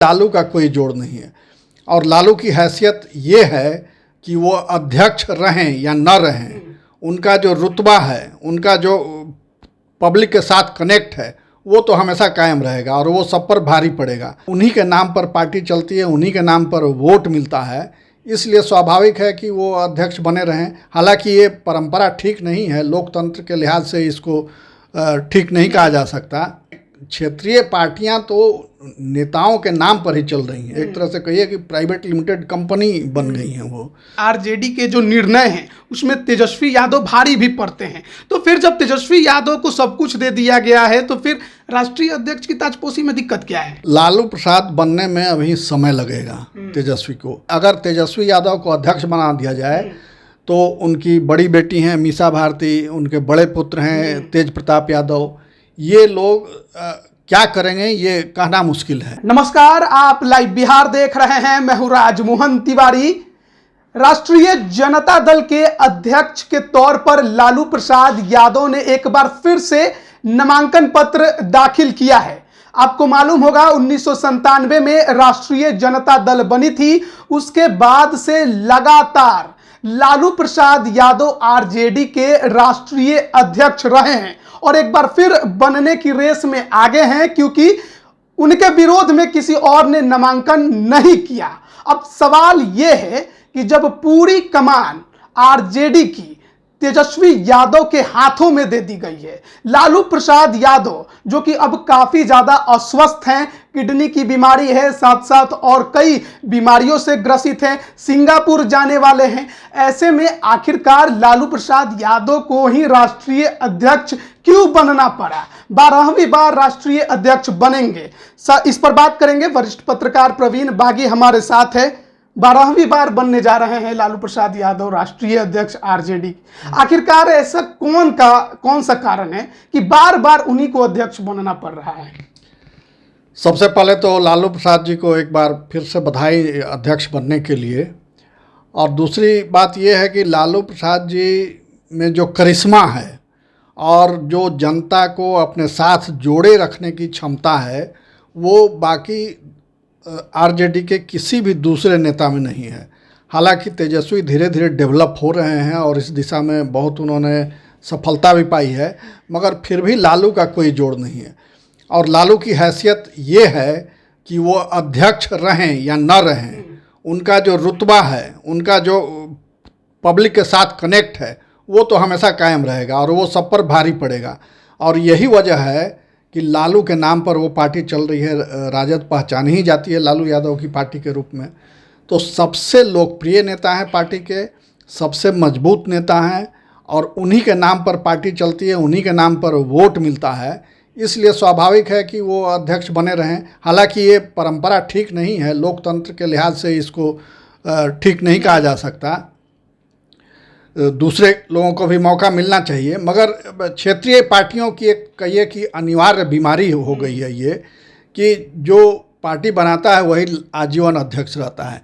लालू का कोई जोड़ नहीं है और लालू की हैसियत ये है कि वो अध्यक्ष रहें या न रहें, उनका जो रुतबा है, उनका जो पब्लिक के साथ कनेक्ट है, वो तो हमेशा कायम रहेगा और वो सब पर भारी पड़ेगा। उन्हीं के नाम पर पार्टी चलती है, उन्हीं के नाम पर वोट मिलता है, इसलिए स्वाभाविक है कि वो अध्यक्ष बने रहें। हालांकि ये परंपरा ठीक नहीं है, लोकतंत्र के लिहाज से इसको ठीक नहीं कहा जा सकता। क्षेत्रीय पार्टियां तो नेताओं के नाम पर ही चल रही हैं, एक तरह से कहिए कि प्राइवेट लिमिटेड कंपनी बन गई हैं वो। आरजेडी के जो निर्णय हैं उसमें तेजस्वी यादव भारी भी पड़ते हैं, तो फिर जब तेजस्वी यादव को सब कुछ दे दिया गया है तो फिर राष्ट्रीय अध्यक्ष की ताजपोशी में दिक्कत क्या है? लालू प्रसाद बनने में अभी समय लगेगा तेजस्वी को। अगर तेजस्वी यादव को अध्यक्ष बना दिया जाए तो उनकी बड़ी बेटी हैं मीसा भारती, उनके बड़े पुत्र हैं तेज प्रताप यादव, ये लोग क्या करेंगे ये कहना मुश्किल है। नमस्कार, आप लाइव बिहार देख रहे हैं। मैं हूं राजमोहन तिवारी। राष्ट्रीय जनता दल के अध्यक्ष के तौर पर लालू प्रसाद यादव ने एक बार फिर से नामांकन पत्र दाखिल किया है। आपको मालूम होगा 1997 में राष्ट्रीय जनता दल बनी थी, उसके बाद से लगातार लालू प्रसाद यादव आरजेडी के राष्ट्रीय अध्यक्ष रहे हैं और एक बार फिर बनने की रेस में आगे हैं, क्योंकि उनके विरोध में किसी और ने नामांकन नहीं किया। अब सवाल यह है कि जब पूरी कमान आरजेडी की तेजस्वी यादव के हाथों में दे दी गई है, लालू प्रसाद यादव जो कि अब काफी ज्यादा अस्वस्थ हैं, किडनी की बीमारी है, साथ साथ और कई बीमारियों से ग्रसित हैं, सिंगापुर जाने वाले हैं, ऐसे में आखिरकार लालू प्रसाद यादव को ही राष्ट्रीय अध्यक्ष क्यों बनना पड़ा? 12वीं बार राष्ट्रीय अध्यक्ष बनेंगे, इस पर बात करेंगे। वरिष्ठ पत्रकार प्रवीण बागी हमारे साथ है। 12वीं बार बनने जा रहे हैं लालू प्रसाद यादव राष्ट्रीय अध्यक्ष आरजेडी। आखिरकार ऐसा कौन सा कारण है कि बार बार उन्हीं को अध्यक्ष बनना पड़ रहा है? सबसे पहले तो लालू प्रसाद जी को एक बार फिर से बधाई अध्यक्ष बनने के लिए। और दूसरी बात यह है कि लालू प्रसाद जी में जो करिश्मा है और जो जनता को अपने साथ जोड़े रखने की क्षमता है, वो बाकी आरजेडी के किसी भी दूसरे नेता में नहीं है। हालांकि तेजस्वी धीरे धीरे डेवलप हो रहे हैं और इस दिशा में बहुत उन्होंने सफलता भी पाई है, मगर फिर भी लालू का कोई जोड़ नहीं है और लालू की हैसियत ये है कि वो अध्यक्ष रहें या न रहें, उनका जो रुतबा है, उनका जो पब्लिक के साथ कनेक्ट है, वो तो हमेशा कायम रहेगा और वो सब पर भारी पड़ेगा। और यही वजह है कि लालू के नाम पर वो पार्टी चल रही है। राजद पहचानी ही जाती है लालू यादव की पार्टी के रूप में। तो सबसे लोकप्रिय नेता हैं पार्टी के, सबसे मजबूत नेता हैं और उन्हीं के नाम पर पार्टी चलती है, उन्हीं के नाम पर वोट मिलता है, इसलिए स्वाभाविक है कि वो अध्यक्ष बने रहें। हालांकि ये परंपरा ठीक नहीं है, लोकतंत्र के लिहाज से इसको ठीक नहीं कहा जा सकता। दूसरे लोगों को भी मौका मिलना चाहिए, मगर क्षेत्रीय पार्टियों की एक कहिए कि अनिवार्य बीमारी हो गई है ये कि जो पार्टी बनाता है वही आजीवन अध्यक्ष रहता है।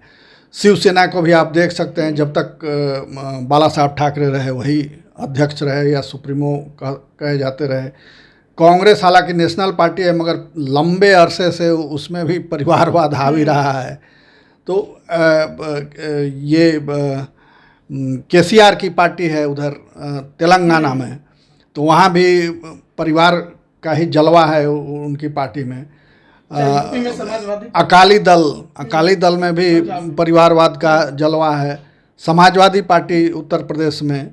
शिवसेना को भी आप देख सकते हैं, जब तक बाला साहब ठाकरे रहे वही अध्यक्ष रहे या सुप्रीमो कहे जाते रहे। कांग्रेस हालांकि नेशनल पार्टी है, मगर लंबे अरसे से उसमें भी परिवारवाद हावी रहा है। तो ये केसीआर की पार्टी है उधर तेलंगाना में, तो वहाँ भी परिवार का ही जलवा है उनकी पार्टी में। अकाली दल में भी परिवारवाद का जलवा है। समाजवादी पार्टी उत्तर प्रदेश में,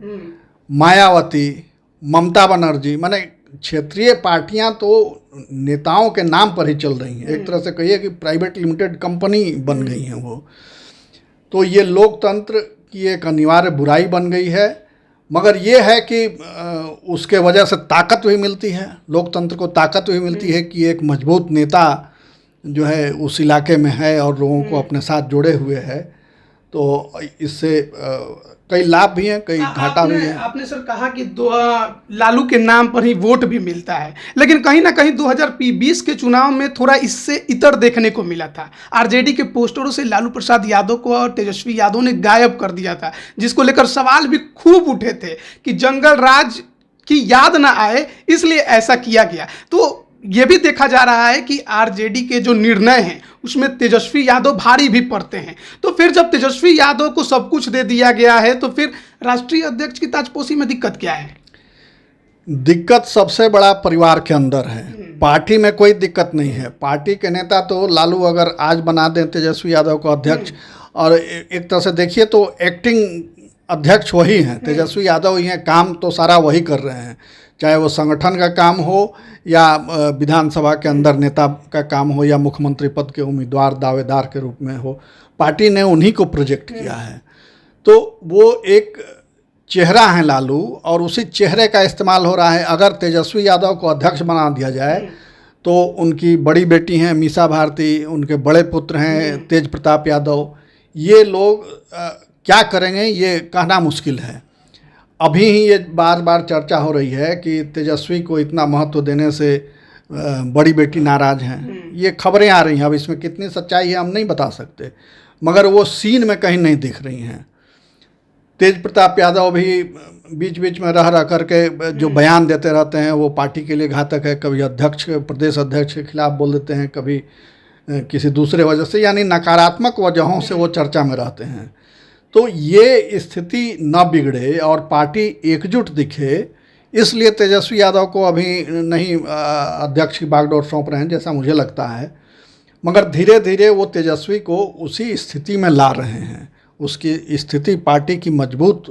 मायावती, ममता बनर्जी, माने क्षेत्रीय पार्टियां तो नेताओं के नाम पर ही चल रही हैं, एक तरह से कहिए कि प्राइवेट लिमिटेड कंपनी बन गई हैं वो। तो ये लोकतंत्र की एक अनिवार्य बुराई बन गई है, मगर ये है कि उसके वजह से ताकत भी मिलती है, लोकतंत्र को ताकत भी मिलती है कि एक मजबूत नेता जो है उस इलाके में है और लोगों को अपने साथ जोड़े हुए है। तो इससे कई लाभ भी हैं, कई घाटा भी है। आपने सर कहा कि लालू के नाम पर ही वोट भी मिलता है, लेकिन कहीं ना कहीं 2020 के चुनाव में थोड़ा इससे इतर देखने को मिला था। आरजेडी के पोस्टरों से लालू प्रसाद यादव को और तेजस्वी यादव ने गायब कर दिया था, जिसको लेकर सवाल भी खूब उठे थे कि जंगल राज की याद ना आए इसलिए ऐसा किया गया। तो ये भी देखा जा रहा है कि आरजेडी के जो निर्णय हैं उसमें तेजस्वी यादव भारी भी पड़ते हैं। तो फिर जब तेजस्वी यादव को सब कुछ दे दिया गया है तो फिर राष्ट्रीय अध्यक्ष की ताजपोशी में दिक्कत क्या है? दिक्कत सबसे बड़ा परिवार के अंदर है, पार्टी में कोई दिक्कत नहीं है। पार्टी के नेता तो लालू अगर आज बना दें तेजस्वी यादव को अध्यक्ष, और एक तरह से देखिए तो एक्टिंग अध्यक्ष वही हैं, तेजस्वी यादव ही हैं, काम तो सारा वही कर रहे हैं, चाहे वो संगठन का काम हो या विधानसभा के अंदर नेता का काम हो या मुख्यमंत्री पद के उम्मीदवार दावेदार के रूप में हो, पार्टी ने उन्हीं को प्रोजेक्ट किया है। तो वो एक चेहरा है लालू, और उसी चेहरे का इस्तेमाल हो रहा है। अगर तेजस्वी यादव को अध्यक्ष बना दिया जाए तो उनकी बड़ी बेटी हैं मीसा भारती, उनके बड़े पुत्र हैं तेज प्रताप यादव, ये लोग क्या करेंगे ये कहना मुश्किल है। अभी ही ये बार बार चर्चा हो रही है कि तेजस्वी को इतना महत्व देने से बड़ी बेटी नाराज़ हैं, ये खबरें आ रही हैं। अब इसमें कितनी सच्चाई है हम नहीं बता सकते, मगर वो सीन में कहीं नहीं दिख रही हैं। तेज प्रताप यादव भी बीच बीच में रह करके जो बयान देते रहते हैं वो पार्टी के लिए घातक है। कभी अध्यक्ष प्रदेश अध्यक्ष के खिलाफ बोल देते हैं, कभी किसी दूसरे वजह से, यानी नकारात्मक वजहों से वो चर्चा में रहते हैं। तो ये स्थिति न बिगड़े और पार्टी एकजुट दिखे, इसलिए तेजस्वी यादव को अभी नहीं अध्यक्ष की बागडोर सौंप रहे हैं जैसा मुझे लगता है, मगर धीरे धीरे वो तेजस्वी को उसी स्थिति में ला रहे हैं। उसकी स्थिति पार्टी की मजबूत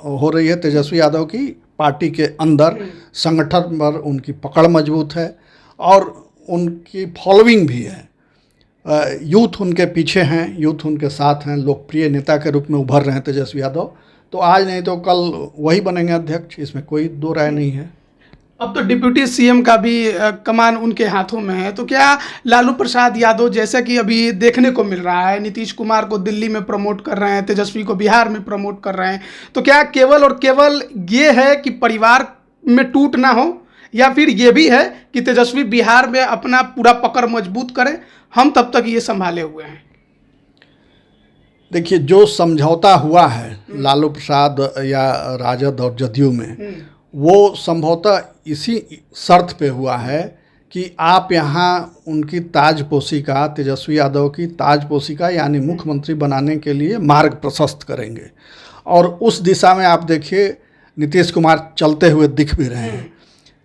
हो रही है, तेजस्वी यादव की पार्टी के अंदर संगठन पर उनकी पकड़ मजबूत है और उनकी फॉलोइंग भी है। यूथ उनके पीछे हैं, यूथ उनके साथ हैं, लोकप्रिय नेता के रूप में उभर रहे हैं तेजस्वी यादव। तो आज नहीं तो कल वही बनेंगे अध्यक्ष, इसमें कोई दो राय नहीं है। अब तो डिप्टी सीएम का भी कमान उनके हाथों में है, तो क्या लालू प्रसाद यादव, जैसा कि अभी देखने को मिल रहा है, नीतीश कुमार को दिल्ली में प्रमोट कर रहे हैं, तेजस्वी को बिहार में प्रमोट कर रहे हैं, तो क्या केवल और केवल ये है कि परिवार में टूट ना हो, या फिर ये भी है कि तेजस्वी बिहार में अपना पूरा पकड़ मजबूत करें, हम तब तक ये संभाले हुए हैं? देखिए, जो समझौता हुआ है लालू प्रसाद या राजद और जदयू में, वो संभवतः इसी शर्त पे हुआ है कि आप यहाँ उनकी ताजपोशी का, तेजस्वी यादव की ताजपोशी का यानी मुख्यमंत्री बनाने के लिए मार्ग प्रशस्त करेंगे। और उस दिशा में आप देखिए नीतीश कुमार चलते हुए दिख भी रहे हैं,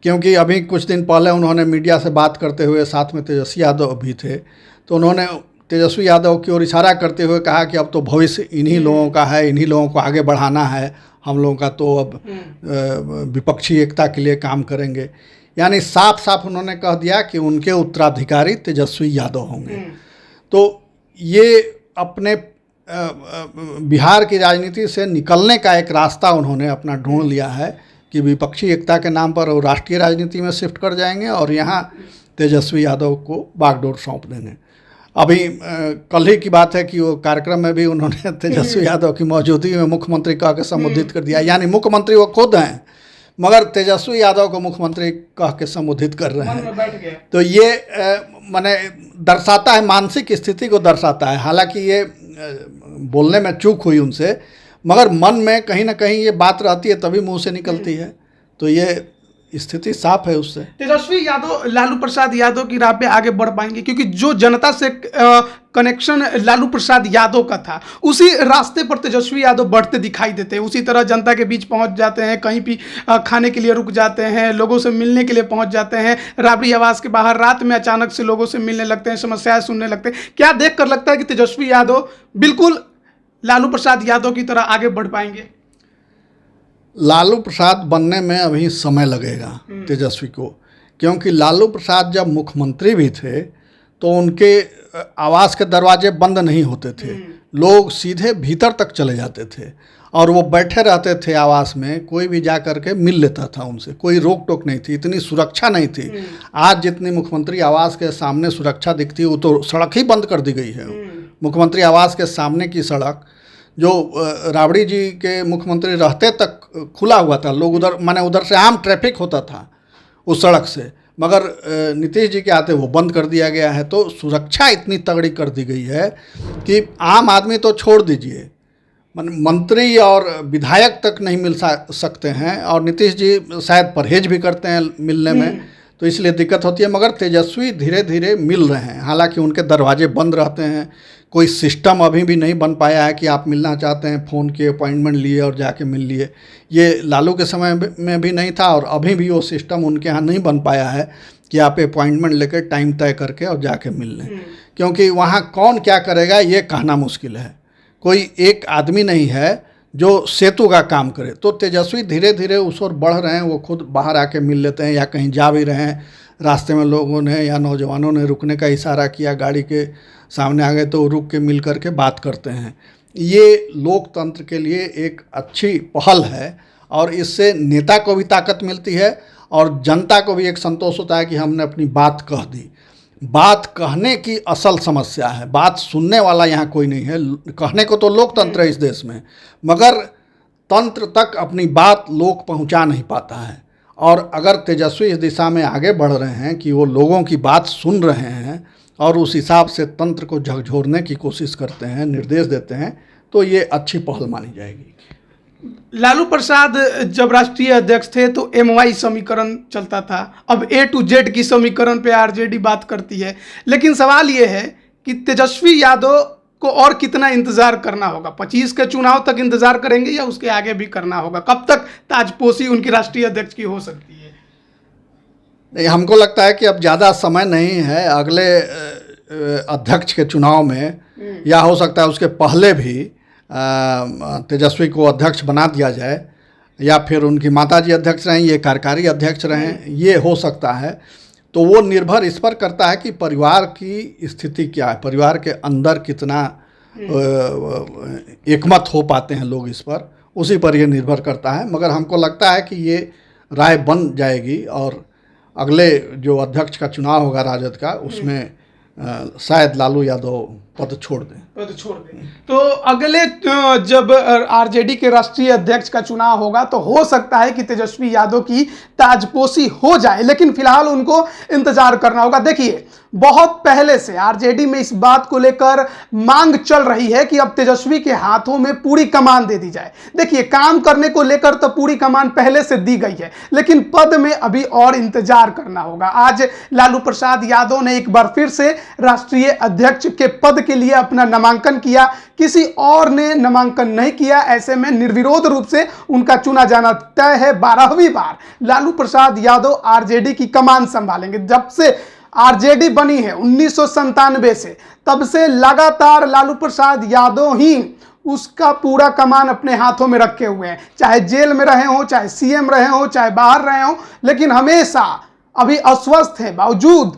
क्योंकि अभी कुछ दिन पहले उन्होंने मीडिया से बात करते हुए, साथ में तेजस्वी यादव भी थे, तो उन्होंने तेजस्वी यादव की ओर इशारा करते हुए कहा कि अब तो भविष्य इन्हीं लोगों का है, इन्हीं लोगों को आगे बढ़ाना है, हम लोगों का तो अब विपक्षी एकता के लिए काम करेंगे। यानी साफ साफ उन्होंने कह दिया कि उनके उत्तराधिकारी तेजस्वी यादव होंगे। तो ये अपने बिहार की राजनीति से निकलने का एक रास्ता उन्होंने अपना ढूंढ लिया है कि विपक्षी एकता के नाम पर वो राष्ट्रीय राजनीति में शिफ्ट कर जाएंगे और यहाँ तेजस्वी यादव को बागडोर सौंप देंगे। अभी कल ही की बात है कि वो कार्यक्रम में भी उन्होंने तेजस्वी यादव की मौजूदगी में मुख्यमंत्री कह के संबोधित कर दिया, यानी मुख्यमंत्री वो खुद हैं मगर तेजस्वी यादव को मुख्यमंत्री कह के संबोधित कर रहे हैं। तो ये माने दर्शाता है, मानसिक स्थिति को दर्शाता है। हालांकि ये बोलने में चूक हुई उनसे, मगर मन में कहीं ना कहीं ये बात रहती है, तभी मुंह से निकलती है। तो ये स्थिति साफ है उससे। तेजस्वी यादव लालू प्रसाद यादव की राह पे आगे बढ़ पाएंगे, क्योंकि जो जनता से कनेक्शन लालू प्रसाद यादव का था, उसी रास्ते पर तेजस्वी यादव बढ़ते दिखाई देते हैं। उसी तरह जनता के बीच पहुंच जाते हैं, कहीं भी खाने के लिए रुक जाते हैं, लोगों से मिलने के लिए पहुंच जाते हैं, राबड़ी आवास के बाहर रात में अचानक से लोगों से मिलने लगते हैं, समस्याएं सुनने लगते हैं। क्या देख कर लगता है कि तेजस्वी यादव बिल्कुल लालू प्रसाद यादव की तरह आगे बढ़ पाएंगे? लालू प्रसाद बनने में अभी समय लगेगा तेजस्वी को, क्योंकि लालू प्रसाद जब मुख्यमंत्री भी थे तो उनके आवास के दरवाजे बंद नहीं होते थे, लोग सीधे भीतर तक चले जाते थे और वो बैठे रहते थे आवास में, कोई भी जा कर के मिल लेता था उनसे, कोई रोक टोक नहीं थी, इतनी सुरक्षा नहीं थी। आज जितनी मुख्यमंत्री आवास के सामने सुरक्षा दिखती है वो तो सड़क ही बंद कर दी गई है। मुख्यमंत्री आवास के सामने की सड़क जो राबड़ी जी के मुख्यमंत्री रहते तक खुला हुआ था, लोग उधर माने उधर से आम ट्रैफिक होता था उस सड़क से, मगर नीतीश जी के आते वो बंद कर दिया गया है। तो सुरक्षा इतनी तगड़ी कर दी गई है कि आम आदमी तो छोड़ दीजिए, मंत्री और विधायक तक नहीं मिल सकते हैं, और नीतीश जी शायद परहेज भी करते हैं मिलने में। तो इसलिए दिक्कत होती है। मगर तेजस्वी धीरे धीरे मिल रहे हैं, हालांकि उनके दरवाजे बंद रहते हैं, कोई सिस्टम अभी भी नहीं बन पाया है कि आप मिलना चाहते हैं फ़ोन के अपॉइंटमेंट लिए और जाके मिल लिए। ये लालू के समय में भी नहीं था और अभी भी वो सिस्टम उनके यहाँ नहीं बन पाया है कि आप अपॉइंटमेंट लेकर टाइम तय करके और जाके मिल लें, क्योंकि वहाँ कौन क्या करेगा ये कहना मुश्किल है। कोई एक आदमी नहीं है जो सेतु का काम करे। तो तेजस्वी धीरे धीरे उस ओर बढ़ रहे हैं, वो खुद बाहर आके मिल लेते हैं, या कहीं जा भी रहे हैं रास्ते में लोगों ने या नौजवानों ने रुकने का इशारा किया, गाड़ी के सामने आ गए तो रुक के मिल करके बात करते हैं। ये लोकतंत्र के लिए एक अच्छी पहल है और इससे नेता को भी ताकत मिलती है और जनता को भी एक संतोष होता है कि हमने अपनी बात कह दी। बात कहने की असल समस्या है, बात सुनने वाला यहाँ कोई नहीं है। कहने को तो लोकतंत्र है इस देश में, मगर तंत्र तक अपनी बात लोग पहुँचा नहीं पाता है। और अगर तेजस्वी इस दिशा में आगे बढ़ रहे हैं कि वो लोगों की बात सुन रहे हैं और उस हिसाब से तंत्र को झकझोरने की कोशिश करते हैं, निर्देश देते हैं, तो ये अच्छी पहल मानी जाएगी। लालू प्रसाद जब राष्ट्रीय अध्यक्ष थे तो MY समीकरण चलता था, अब A to Z की समीकरण पे RJD बात करती है। लेकिन सवाल ये है कि तेजस्वी यादव को और कितना इंतजार करना होगा? 25 के चुनाव तक इंतजार करेंगे या उसके आगे भी करना होगा? कब तक ताजपोशी उनकी राष्ट्रीय अध्यक्ष की हो सकती है? नहीं, हमको लगता है कि अब ज़्यादा समय नहीं है। अगले अध्यक्ष के चुनाव में या हो सकता है उसके पहले भी तेजस्वी को अध्यक्ष बना दिया जाए, या फिर उनकी माताजी अध्यक्ष रहें, ये कार्यकारी अध्यक्ष रहें, ये हो सकता है। तो वो निर्भर इस पर करता है कि परिवार की स्थिति क्या है, परिवार के अंदर कितना एकमत हो पाते हैं लोग, इस पर, उसी पर ये निर्भर करता है। मगर हमको लगता है कि ये राय बन जाएगी और अगले जो अध्यक्ष का चुनाव होगा राजद का, उसमें शायद लालू यादव पद छोड़ दें। तो अगले जब RJD के राष्ट्रीय अध्यक्ष का चुनाव होगा तो हो सकता है कि तेजस्वी यादव की ताजपोशी हो जाए, लेकिन फिलहाल उनको इंतजार करना होगा। देखिए, बहुत पहले से RJD में इस बात को लेकर मांग चल रही है कि अब तेजस्वी के हाथों में पूरी कमान दे दी जाए। देखिए, काम करने को लेकर तो पूरी कमान पहले से दी गई है, लेकिन पद में अभी और इंतजार करना होगा। आज लालू प्रसाद यादव ने एक बार फिर से राष्ट्रीय अध्यक्ष के पद के लिए अपना नामांकन किया, किसी और ने नामांकन नहीं किया। ऐसे में निर्विरोध रूप से उनका चुना जाना तय है। 12वीं बार लालू प्रसाद यादव RJD की कमान संभालेंगे। जब से RJD बनी है 1997 से, तब से लगातार लालू प्रसाद यादव ही उसका पूरा कमान अपने हाथों में रखे हुए हैं। चाहे जेल में रहे हो, चाहे CM रहे हो, चाहे बाहर रहे हो, लेकिन हमेशा अभी अस्वस्थ है बावजूद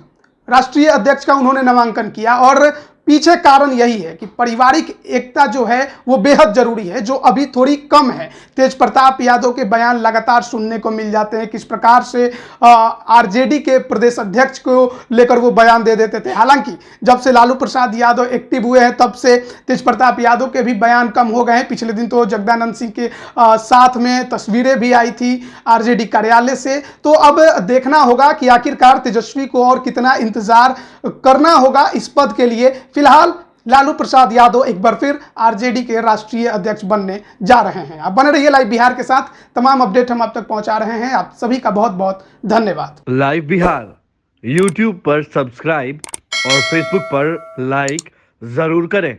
राष्ट्रीय अध्यक्ष का उन्होंने नामांकन किया। और पीछे कारण यही है कि पारिवारिक एकता जो है वो बेहद जरूरी है, जो अभी थोड़ी कम है। तेज प्रताप यादव के बयान लगातार सुनने को मिल जाते हैं, किस प्रकार से RJD के प्रदेश अध्यक्ष को लेकर वो बयान दे देते थे। हालांकि जब से लालू प्रसाद यादव एक्टिव हुए हैं तब से तेज प्रताप यादव के भी बयान कम हो गए हैं। पिछले दिन तो जगदानंद सिंह के साथ में तस्वीरें भी आई थी RJD कार्यालय से। तो अब देखना होगा कि आखिरकार तेजस्वी को और कितना इंतजार करना होगा इस पद के लिए। फिलहाल लालू प्रसाद यादव एक बार फिर RJD के राष्ट्रीय अध्यक्ष बनने जा रहे हैं। आप बने रहिए लाइव बिहार के साथ, तमाम अपडेट हम आप तक पहुंचा रहे हैं। आप सभी का बहुत बहुत धन्यवाद। लाइव बिहार YouTube पर सब्सक्राइब और Facebook पर लाइक जरूर करें।